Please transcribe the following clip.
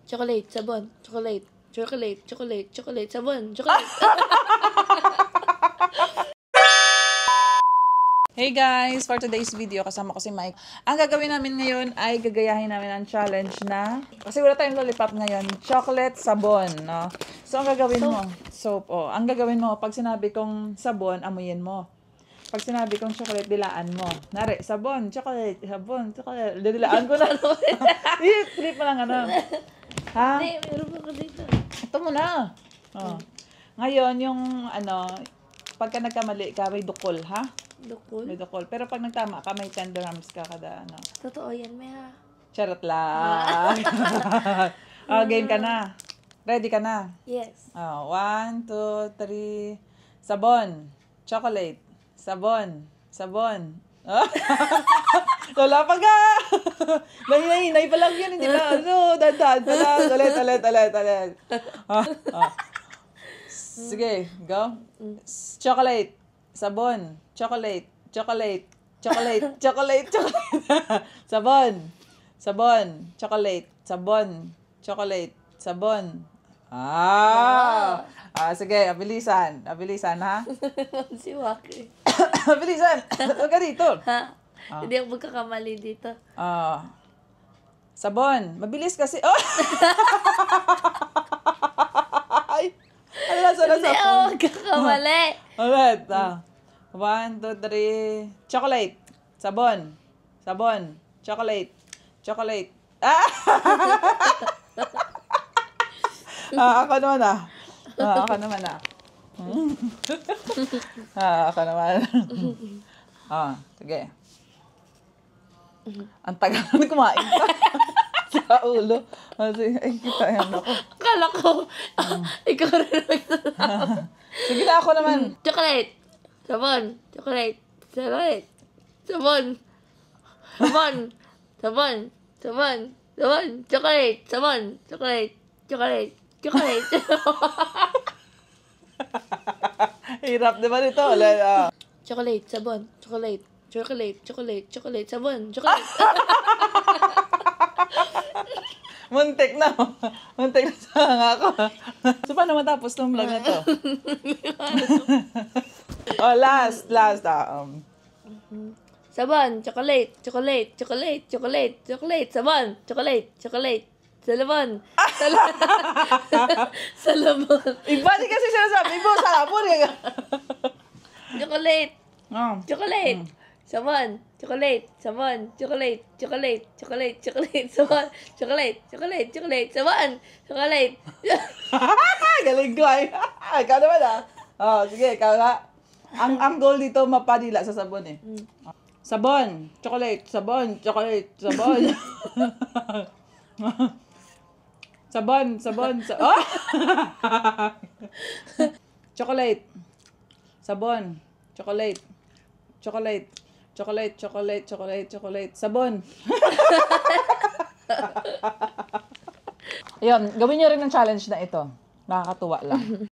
chocolate, sabon, chocolate, chocolate, chocolate, chocolate, sabon, chocolate. Hey guys! For today's video, kasama ko si Mike. Ang gagawin namin ngayon ay gagayahin namin ang challenge na, kasi wala tayong lollipop ngayon, chocolate sabon, no? So, ang gagawin mo, soap, oh. Ang gagawin mo, pag sinabi kong sabon, amuyin mo. Pag sinabi kong chocolate, dilaan mo. Nari, sabon, chocolate, chocolate. Dilaan ko na. Flip mo lang ano. Ha? Hindi, meron pa ko dito. Ito muna. Oh. Ngayon, yung ano, pagka nagkamali ka, may dukol, ha? Dukol? May dukol. Pero pag nagtama ka, may 10 dirhams ka kada ano. Totoo yan, may ha. Charot lang. Oh, game ka na. Ready ka na? Yes. Oh, 1, 2, 3. Sabon. Chocolate. Sabon. Sabon. Oh. Lola pa ka! Nahinay pa lang yun. Hindi na. Ano, dandan pa lang. Ulit. Oh, oh. Sige, go. Chocolate. Sabon. Chocolate. Chocolate. Chocolate. Chocolate. Chocolate. Sabon. Sabon. Chocolate. Sabon. Chocolate. Sabon. Ah! Sige, abilisan. Abilisan, ha? Si Waki. Abilisan. Huwag ka dito. Ha? Hindi ako magkakamali dito. Sabon. Mabilis kasi. Oh! Ay! Ano na Hindi ako magkakamali. Ulit. 1, 2, 3. Chocolate. Sabon. Sabon. Chocolate. Chocolate. Ako naman Ako naman Ako naman. Sige. Ang tagal na kumain ka. Sa ulo. Ay, kita yan ako. Akala ko, ikaw rin nagsasabi. Sige na, ako naman. Chocolate. Sabon. Chocolate. Chocolate. Sabon. Sabon. Sabon. Sabon. Sabon. Chocolate. Sabon. Chocolate. Chocolate. Chocolate. Hirap naman ito. Chocolate. Sabon. Chocolate. Chocolate. Chocolate. Chocolate. Sabon. Chocolate. Muntik na. Muntik na sa ako. So, paano matapos itong vlog na to? Last. Sabon, chocolate, chocolate, chocolate, chocolate, chocolate, sabon, chocolate, chocolate, salabon. Salabon. Iba din kasi sinasabi mo, salabon. Chocolate. Chocolate. Sabon, chocolate, sabon, chocolate, chocolate, chocolate, chocolate, sabon, chocolate, chocolate, chocolate, sabon, chocolate. Galing ko ay. Ikaw naman sige, ikaw nga. Ang goal dito, mapadila sa sabon eh. Sabon, chocolate, sabon, chocolate, sabon. Sabon. Chocolate. Sabon, chocolate. Chocolate. Sabon. Ayun, gawin niyo rin ang challenge na ito. Nakakatuwa lang.